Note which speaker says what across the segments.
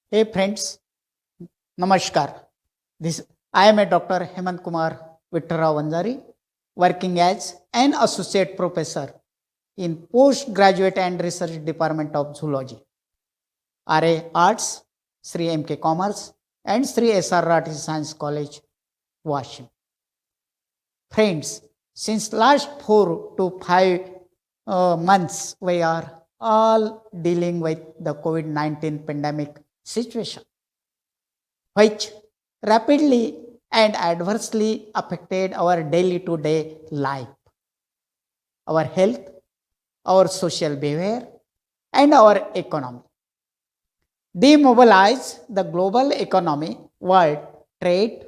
Speaker 1: Hey friends, Namaskar. This I am a Dr. Hemant Kumar Vittarao Vanjari, working as an associate professor in postgraduate and research department of zoology, RA Arts, Sri MK Commerce, and Sri SR Rati Science College, Washington. Friends, since last 4 to 5 months, we are all dealing with the COVID-19 pandemic situation, which rapidly and adversely affected our daily to day life, our health, our social behavior, and our economy. Demobilize the global economy, world trade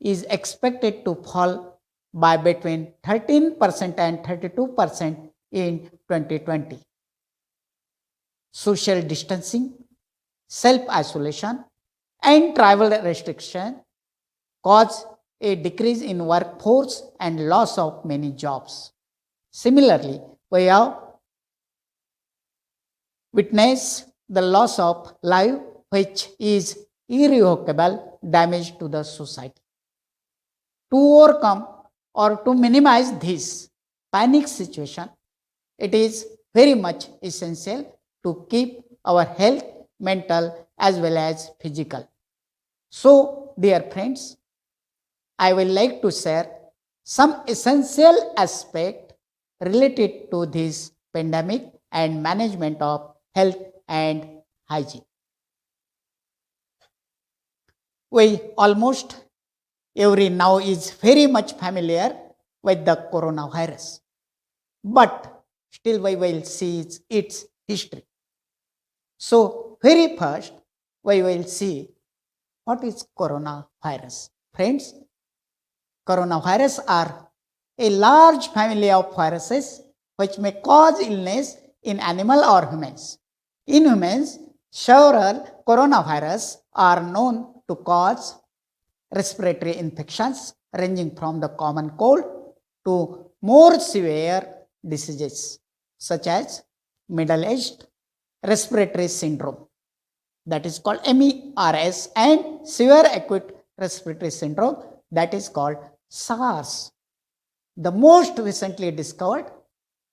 Speaker 1: is expected to fall by between 13% and 32% in 2020. Social distancing, self isolation, and travel restriction cause a decrease in workforce and loss of many jobs. Similarly, we have witnessed the loss of life, which is irrevocable damage to the society. To overcome or to minimize this panic situation, it is very much essential to keep our health, mental as well as physical. So, dear friends, I will like to share some essential aspect related to this pandemic and management of health and hygiene. We almost every now is very much familiar with the coronavirus, but still we will see its history. So, very first, we will see what is coronavirus. Friends, coronavirus are a large family of viruses which may cause illness in animal or humans. In humans, several coronavirus are known to cause respiratory infections ranging from the common cold to more severe diseases such as middle-aged respiratory syndrome, that is called MERS, and severe acute respiratory syndrome, that is called SARS. The most recently discovered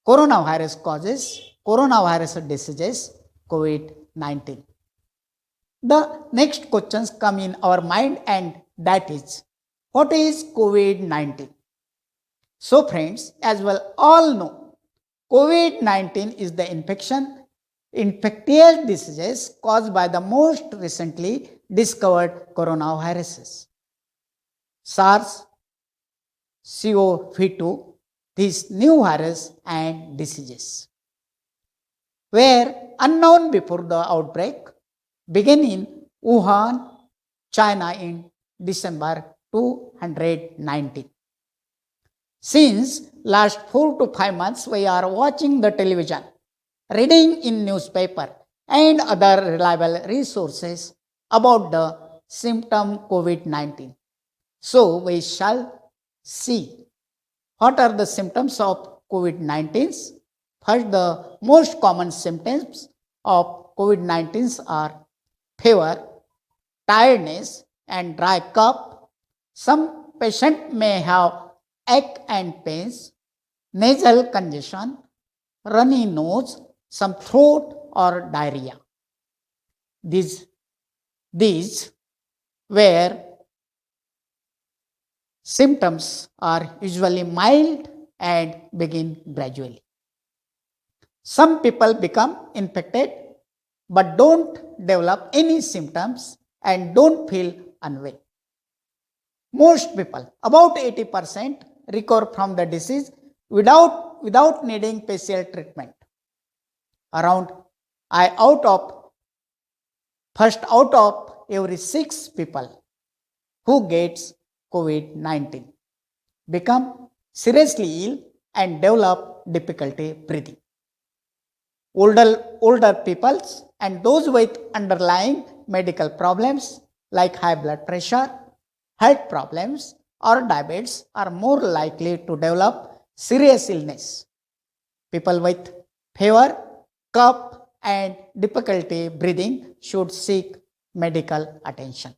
Speaker 1: coronavirus diseases COVID-19. The next questions come in our mind, and that is, what is COVID-19? So friends, as well all know, COVID-19 is the infectious diseases caused by the most recently discovered coronaviruses. SARS, CoV2, these new virus and diseases were unknown before the outbreak began in Wuhan, China in December 219. Since last 4 to 5 months, we are watching the television, reading in newspaper and other reliable resources about the symptom COVID-19. So we shall see what are the symptoms of COVID-19. First, the most common symptoms of COVID-19 are fever, tiredness, and dry cough. Some patient may have ache and pains, nasal congestion, runny nose, some throat or diarrhea. These where symptoms are usually mild and begin gradually. Some people become infected but don't develop any symptoms and don't feel unwell. Most people, about 80%, recover from the disease without needing special treatment. Out of every 6 people who gets COVID-19 become seriously ill and develop difficulty breathing. Older people and those with underlying medical problems like high blood pressure, heart problems, or diabetes are more likely to develop serious illness. People with fever, cough, and difficulty breathing should seek medical attention.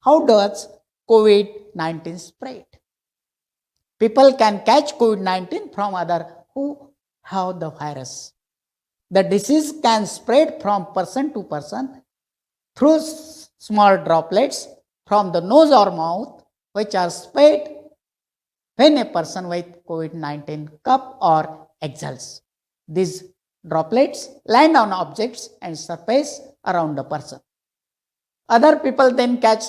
Speaker 1: How does COVID-19 spread? People can catch COVID-19 from others who have the virus. The disease can spread from person to person through small droplets from the nose or mouth, which are sprayed when a person with COVID-19 cough or exhales. These droplets land on objects and surface around the person. Other people then catch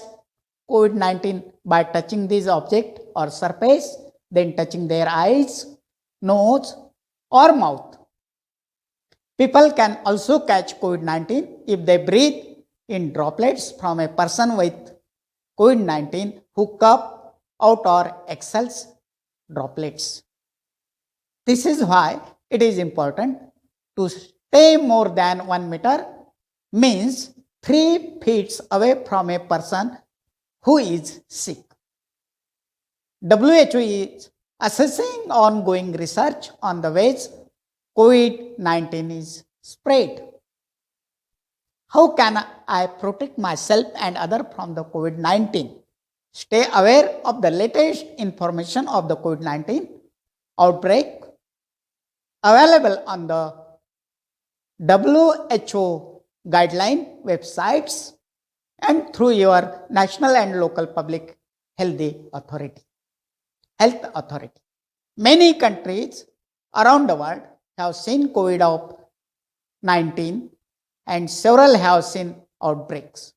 Speaker 1: COVID-19 by touching this object or surface, then touching their eyes, nose, or mouth. People can also catch COVID-19 if they breathe in droplets from a person with COVID-19 who cough out or exhales droplets. This is why it is important to stay more than 1 meter, means 3 feet away from a person who is sick. WHO is assessing ongoing research on the ways COVID-19 is spread. How can I protect myself and others from the COVID-19? Stay aware of the latest information of the COVID-19 outbreak available on the WHO guideline websites and through your national and local public health authority. Many countries around the world have seen COVID-19 and several have seen outbreaks.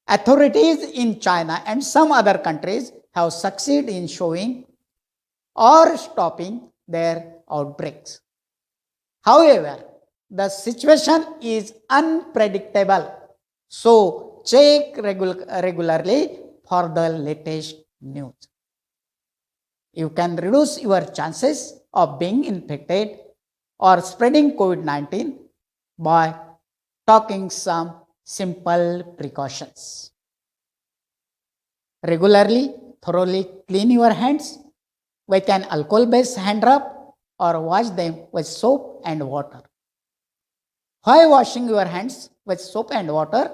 Speaker 1: Authorities in China and some other countries have succeeded in showing or stopping their outbreaks. However, the situation is unpredictable, so check regularly for the latest news. You can reduce your chances of being infected or spreading COVID-19 by taking some simple precautions. Regularly, thoroughly clean your hands with an alcohol-based hand rub or wash them with soap and water. While washing your hands with soap and water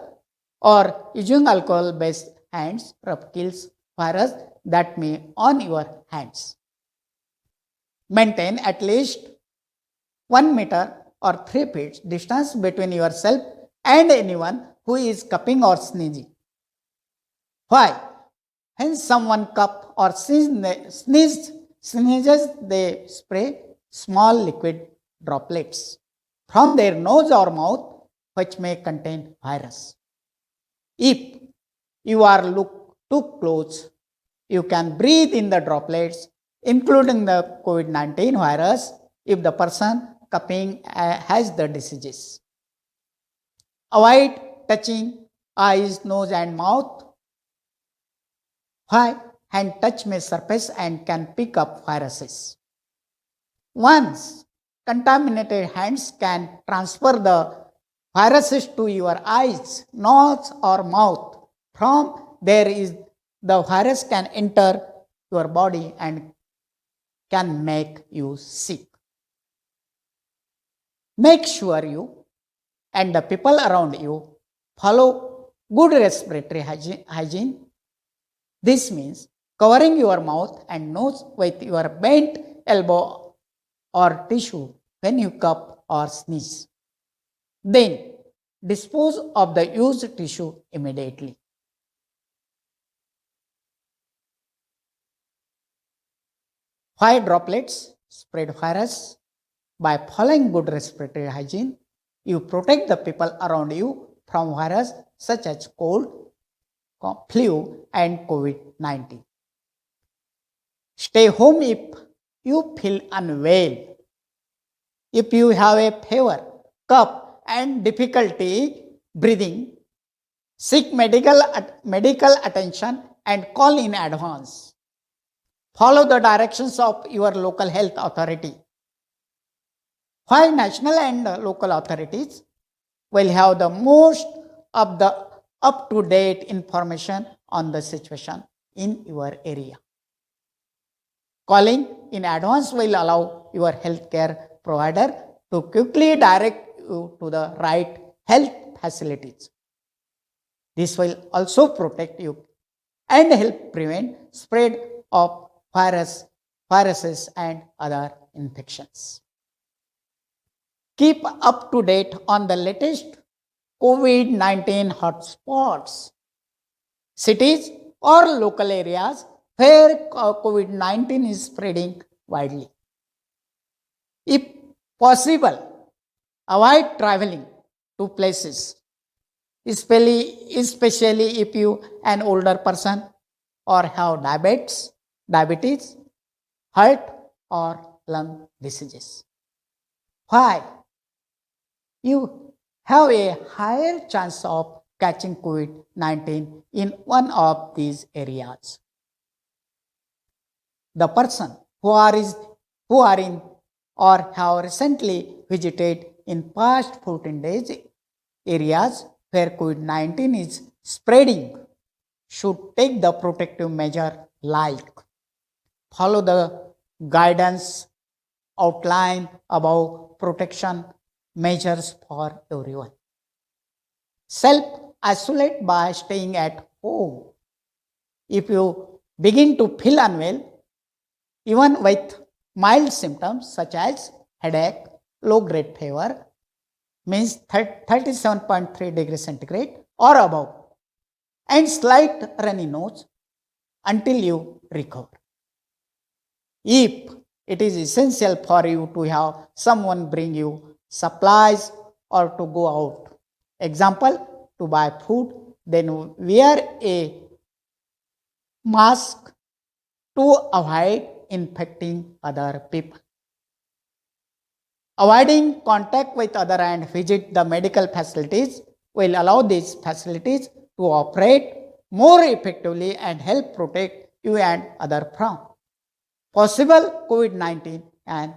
Speaker 1: or using alcohol-based hands rub kills virus that may on your hands. Maintain at least 1 meter or 3 feet distance between yourself and anyone who is coughing or sneezing. Why? When someone coughs or sneezes, they spray small liquid droplets from their nose or mouth, which may contain virus. If you are too close, you can breathe in the droplets, including the COVID-19 virus, if the person coughing has the diseases. Avoid touching eyes, nose, and mouth. Why? Hand touch may surface and can pick up viruses. Once contaminated hands can transfer the viruses to your eyes, nose, or mouth. From there is the virus can enter your body and can make you sick. Make sure you and the people around you follow good respiratory hygiene. This means covering your mouth and nose with your bent elbow or tissue when you cough or sneeze. Then dispose of the used tissue immediately. Why droplets spread virus? By following good respiratory hygiene, you protect the people around you from viruses such as cold, flu, and COVID-19. Stay home if you feel unwell. If you have a fever, cough, and difficulty breathing, seek medical attention and call in advance. Follow the directions of your local health authority. While national and local authorities will have the most of the up-to-date information on the situation in your area. Calling in advance will allow your healthcare provider to quickly direct you to the right health facilities. This will also protect you and help prevent spread of viruses and other infections. Keep up to date on the latest COVID-19 hotspots, cities or local areas where COVID-19 is spreading widely. If possible, avoid traveling to places, especially if you an older person or have diabetes, heart or lung diseases. Why? You have a higher chance of catching COVID-19 in one of these areas. The person who are in or have recently visited in past 14 days areas where COVID-19 is spreading should take the protective measure like follow the guidance outlined above protection measures for everyone. Self-isolate by staying at home. If you begin to feel unwell, even with mild symptoms such as headache, low-grade fever, means 37.3 degrees centigrade or above, and slight runny nose until you recover. If it is essential for you to have someone bring you supplies or to go out, example, to buy food, then wear a mask to avoid infecting other people. Avoiding contact with other and visit the medical facilities will allow these facilities to operate more effectively and help protect you and other from possible COVID-19 and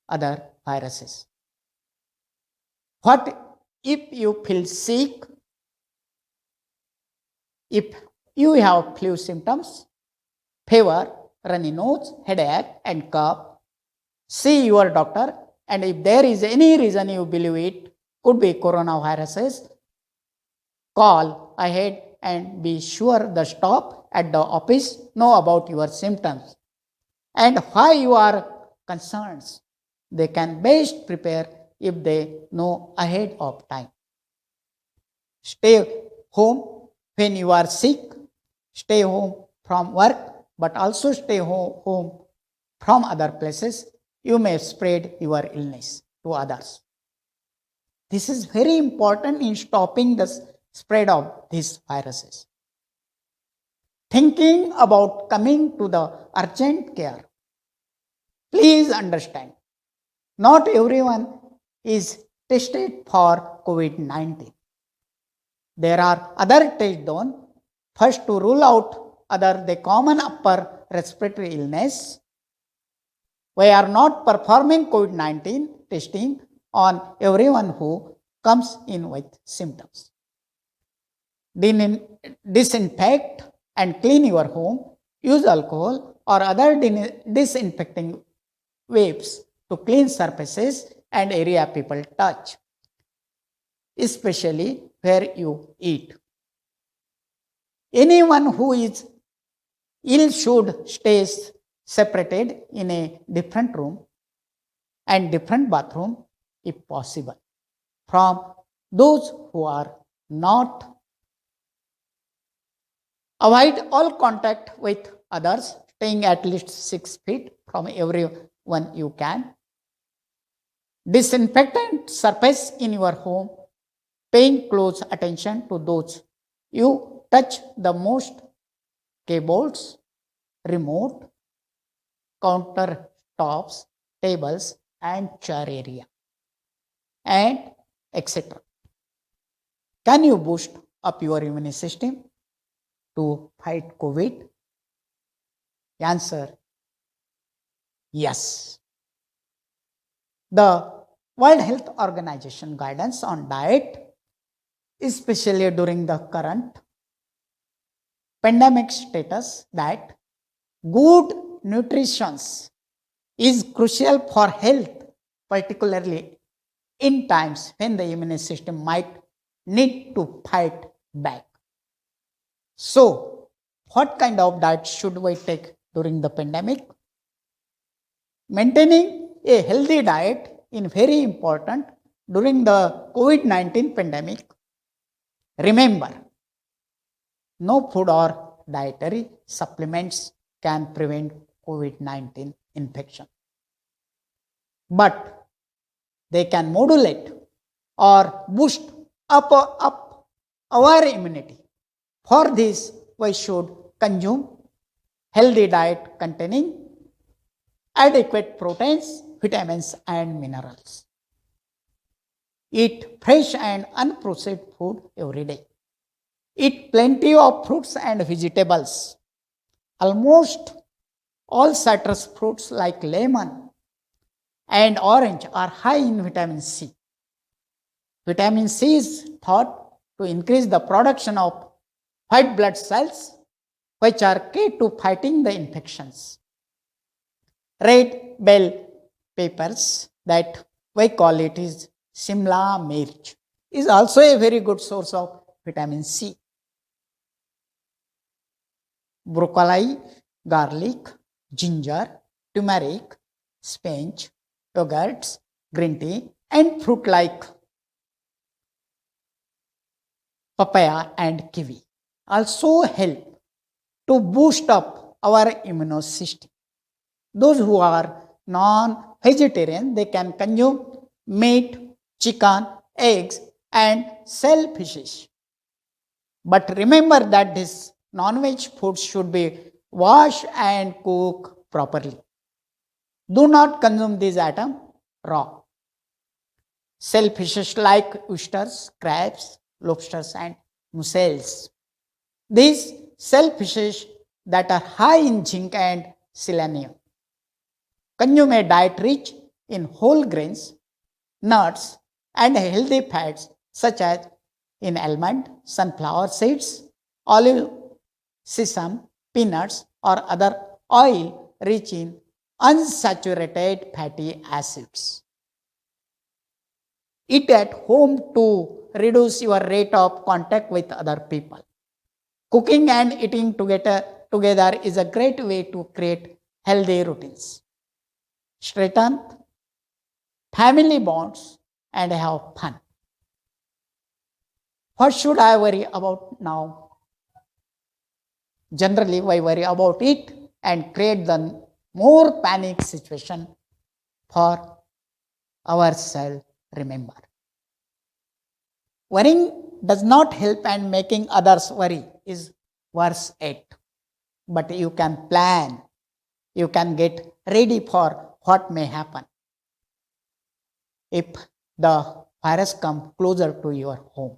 Speaker 1: other viruses. What if you feel sick? If you have flu symptoms, fever, runny nose, headache, and cough, see your doctor, and if there is any reason you believe it could be coronaviruses, call ahead and be sure the staff at the office know about your symptoms and why you are concerned. They can best prepare if they know ahead of time. Stay home when you are sick, stay home from work, but also stay home from other places. You may spread your illness to others. This is very important in stopping the spread of these viruses. Thinking about coming to the urgent care, please understand, not everyone is tested for COVID-19. There are other tests done, first to rule out the common upper respiratory illness. We are not performing COVID-19 testing on everyone who comes in with symptoms. Disinfect and clean your home. Use alcohol or other disinfecting wipes to clean surfaces and area people touch, especially where you eat. Anyone who is ill should stay separated in a different room and different bathroom if possible from those who are not. Avoid all contact with others, staying at least 6 feet from everyone you can. Disinfectant surface in your home, paying close attention to those you touch the most, keyboards, remote, countertops, tables, and chair area, and etc. Can you boost up your immune system to fight COVID? Answer, yes. The World Health Organization guidance on diet, especially during the current pandemic status, that good nutrition is crucial for health, particularly in times when the immune system might need to fight back. So, what kind of diet should we take during the pandemic? Maintaining a healthy diet is very important during the COVID-19 pandemic. Remember, no food or dietary supplements can prevent COVID-19 infection, but they can modulate or boost up our immunity. For this, we should consume healthy diet containing adequate proteins, vitamins, and minerals. Eat fresh and unprocessed food every day. Eat plenty of fruits and vegetables. Almost all citrus fruits like lemon and orange are high in vitamin C. Vitamin C is thought to increase the production of white blood cells, which are key to fighting the infections. Red bell peppers, that we call it is Simla mirch, is also a very good source of vitamin C. Broccoli, garlic, ginger, turmeric, spinach, yogurts, green tea, and fruit like papaya and kiwi also help to boost up our immune system. Those who are non-vegetarian, they can consume meat, chicken, eggs, and shellfishes. But remember that this non-veg food should be washed and cooked properly. Do not consume these items raw. Shellfishes like oysters, crabs, lobsters, and mussels. These shellfishes that are high in zinc and selenium. Consume a diet rich in whole grains, nuts, and healthy fats such as in almond, sunflower seeds, olive, sesame, peanuts, or other oil rich in unsaturated fatty acids. Eat at home to reduce your rate of contact with other people. Cooking and eating together is a great way to create healthy routines, strengthen family bonds, and have fun. What should I worry about now? Generally, we worry about it and create the more panic situation for ourselves. Remember, worrying does not help, and making others worry is worse yet. But you can plan, you can get ready for what may happen if the virus comes closer to your home.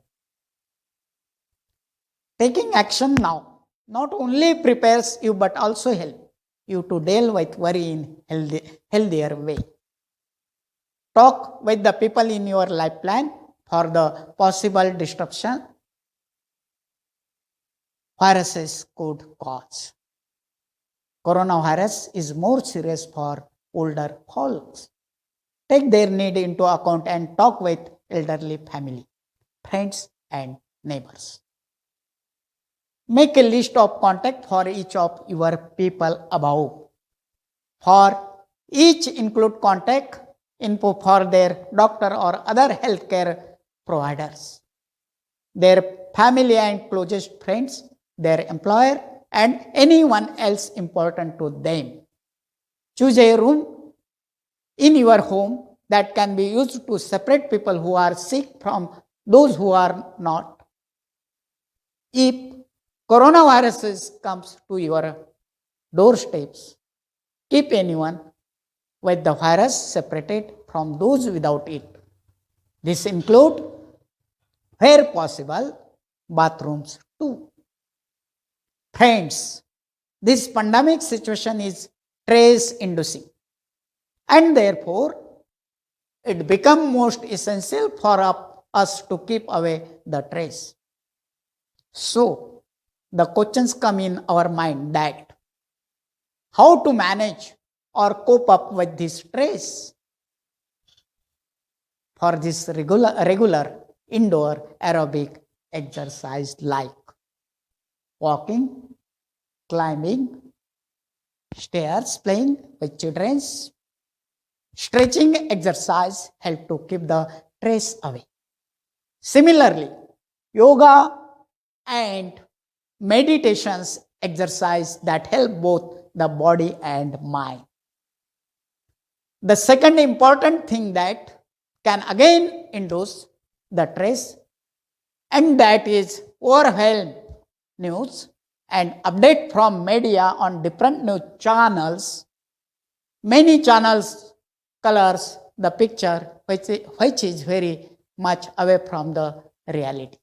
Speaker 1: Taking action now not only prepares you but also helps you to deal with worry in healthier way. Talk with the people in your life plan for the possible disruption viruses could cause. Coronavirus is more serious for older folks. Take their need into account and talk with elderly family, friends, and neighbors. Make a list of contact for each of your people above. For each include contact info for their doctor or other healthcare providers, their family and closest friends, their employer, and anyone else important to them. Choose a room in your home that can be used to separate people who are sick from those who are not. If coronavirus comes to your doorsteps, keep anyone with the virus separated from those without it. This include, where possible, bathrooms too. Friends, this pandemic situation is stress-inducing, and therefore it becomes most essential for us to keep away the stress. So, the questions come in our mind that how to manage or cope up with this stress. for this regular indoor aerobic exercise like walking, climbing, stairs, playing with children, stretching exercise help to keep the stress away. Similarly, yoga and meditations exercise that help both the body and mind. The second important thing that can again induce the stress, and that is overwhelm news and update from media on different news channels. Many channels colors the picture which is very much away from the reality.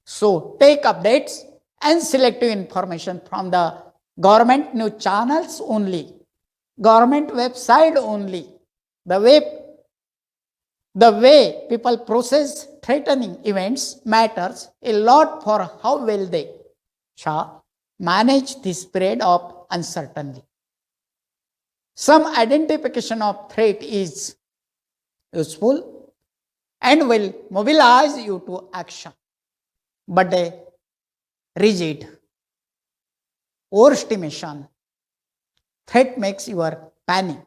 Speaker 1: So take updates and selective information from the government news channels only, government website only. The way people process threatening events matters a lot for how well they shall manage the spread of uncertainty. Some identification of threat is useful and will mobilize you to action. But a rigid overestimation threat makes you panic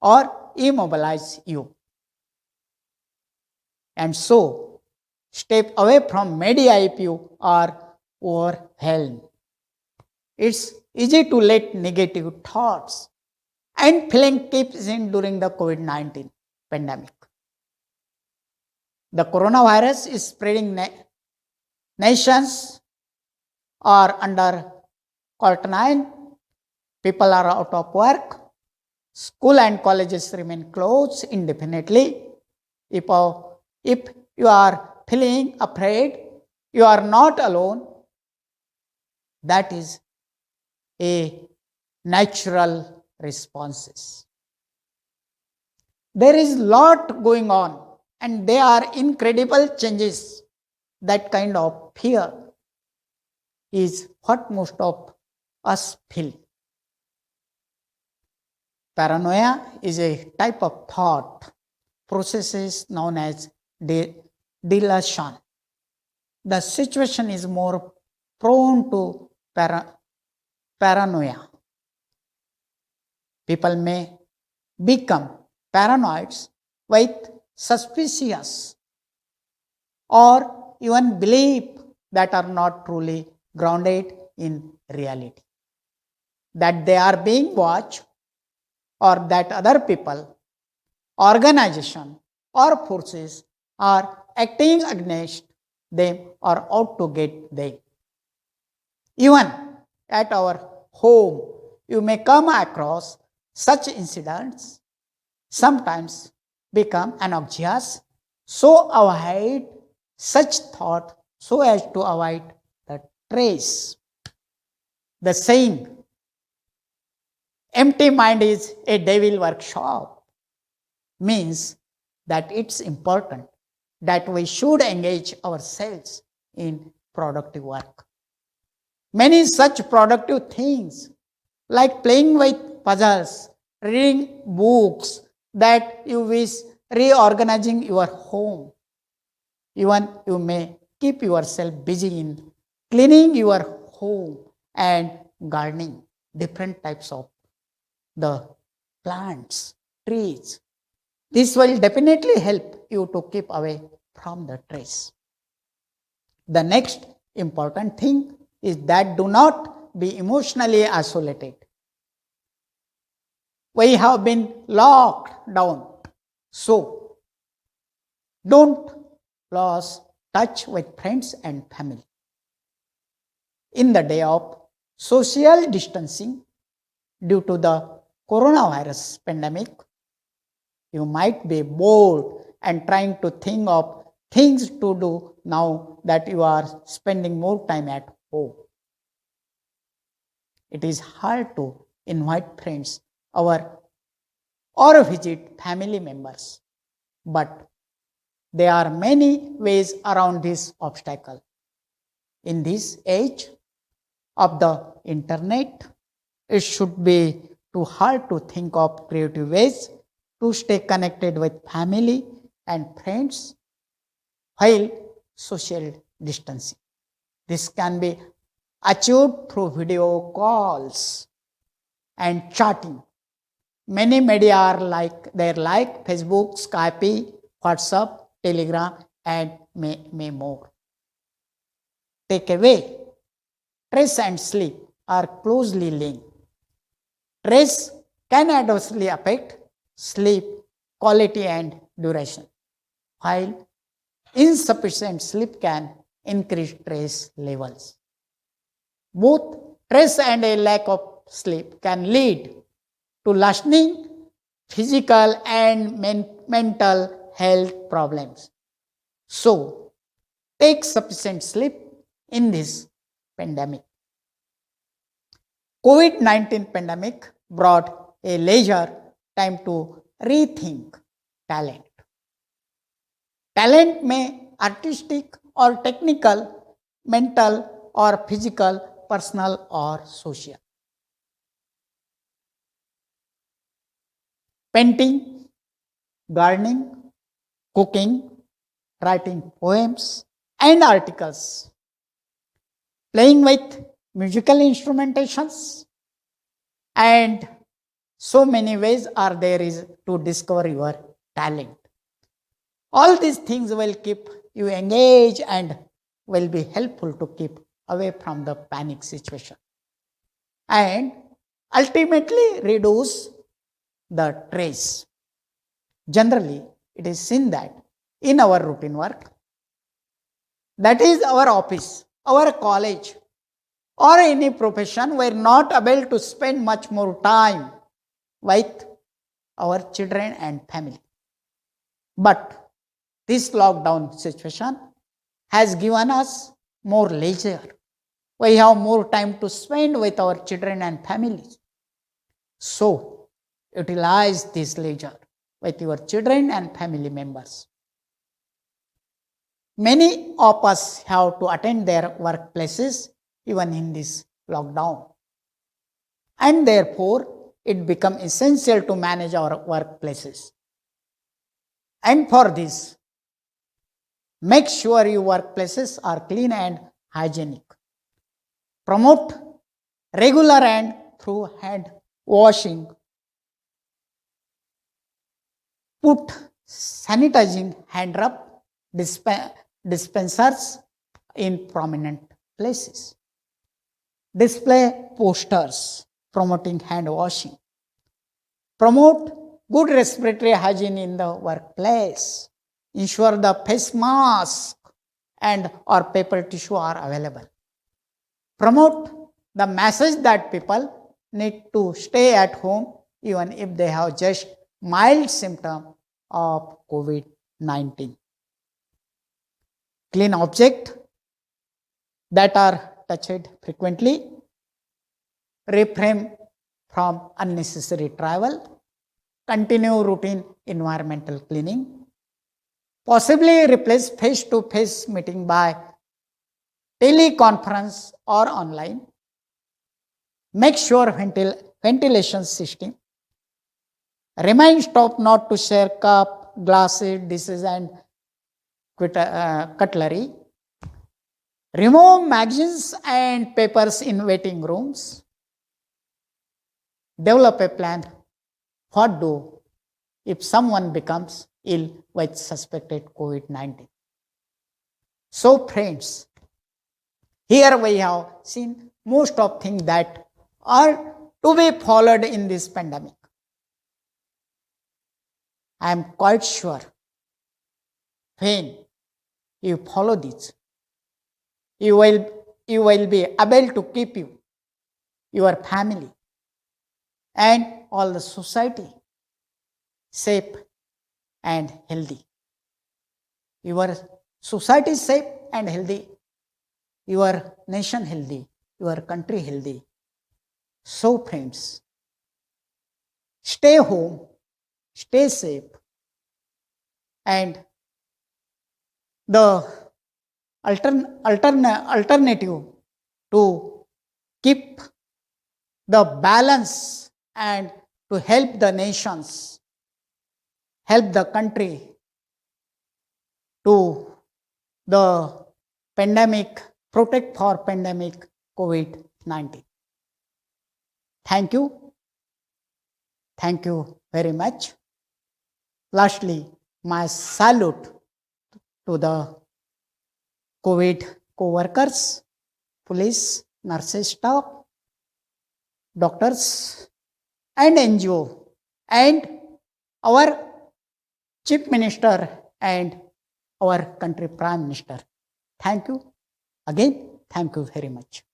Speaker 1: or immobilize you. And so, step away from media if you are overwhelmed. It's easy to let negative thoughts and feeling keeps in during the COVID-19 pandemic. The coronavirus is spreading. Nations are under quarantine. People are out of work. School and colleges remain closed indefinitely. If you are feeling afraid, you are not alone. That is a natural response. There is lot going on and there are incredible changes. That kind of fear is what most of us feel. Paranoia is a type of thought processes known as delusion. The situation is more prone to paranoia. People may become paranoid with suspicious or even belief that are not truly grounded in reality. That they are being watched or that other people, organization or forces are acting against them or out to get them. Even at our home, you may come across such incidents, sometimes become anxious, so avoid such thought so as to avoid the trace. The saying, empty mind is a devil workshop, means that it's important that we should engage ourselves in productive work. Many such productive things like playing with puzzles, reading books that you wish, reorganizing your home. Even you may keep yourself busy in cleaning your home and gardening, different types of the plants, trees. This will definitely help you to keep away from the stress. The next important thing is that do not be emotionally isolated. We have been locked down, so don't lose touch with friends and family. In the day of social distancing due to the coronavirus pandemic, you might be bored and trying to think of things to do now that you are spending more time at home. It is hard to invite friends or visit family members, but there are many ways around this obstacle. In this age of the internet, it should be too hard to think of creative ways to stay connected with family and friends while social distancing. This can be achieved through video calls and chatting. Many media are like Facebook, Skype, WhatsApp, Telegram, and may more. Takeaway: stress and sleep are closely linked. Stress can adversely affect sleep quality and duration, while insufficient sleep can increase stress levels. Both stress and a lack of sleep can lead to lasting physical and mental health problems. So, take sufficient sleep in this pandemic. COVID-19 pandemic brought a leisure time to rethink talent. Talent may artistic or technical, mental or physical, personal or social. Painting, gardening, cooking, writing poems and articles, playing with musical instrumentations, and so many ways are there is to discover your talent. All these things will keep you engaged and will be helpful to keep away from the panic situation and ultimately reduce the stress. Generally, it is seen that in our routine work, that is our office, our college, or any profession, we are not able to spend much more time with our children and family. But this lockdown situation has given us more leisure. We have more time to spend with our children and families. So, utilize this leisure with your children and family members. Many of us have to attend their workplaces even in this lockdown. And therefore, it becomes essential to manage our workplaces. And for this, make sure your workplaces are clean and hygienic. Promote regular and through hand washing. Put sanitizing hand rub dispensers in prominent places. Display posters promoting hand washing. Promote good respiratory hygiene in the workplace. Ensure the face mask and or paper tissue are available. Promote the message that people need to stay at home even if they have just mild symptom of COVID-19. Clean objects that are touched frequently. Refrain from unnecessary travel. Continue routine environmental cleaning. Possibly replace face-to-face meeting by teleconference or online. Make sure ventilation system. Remind stop not to share cup, glasses, dishes and cutlery. Remove magazines and papers in waiting rooms. Develop a plan. What do if someone becomes ill with suspected COVID-19? So friends, here we have seen most of things that are to be followed in this pandemic. I am quite sure when you follow this, you will be able to keep you, your family, and all the society safe and healthy. Your society safe and healthy, your nation healthy, your country healthy. So friends, stay home, stay safe, and the alternative to keep the balance and to help the nations help the country to the pandemic, protect for pandemic COVID-19. Thank you. Thank you very much. Lastly, my salute to the COVID co-workers, police, nurses staff, doctors, and NGO, and our Chief Minister and our country Prime Minister. Thank you. Again, thank you very much.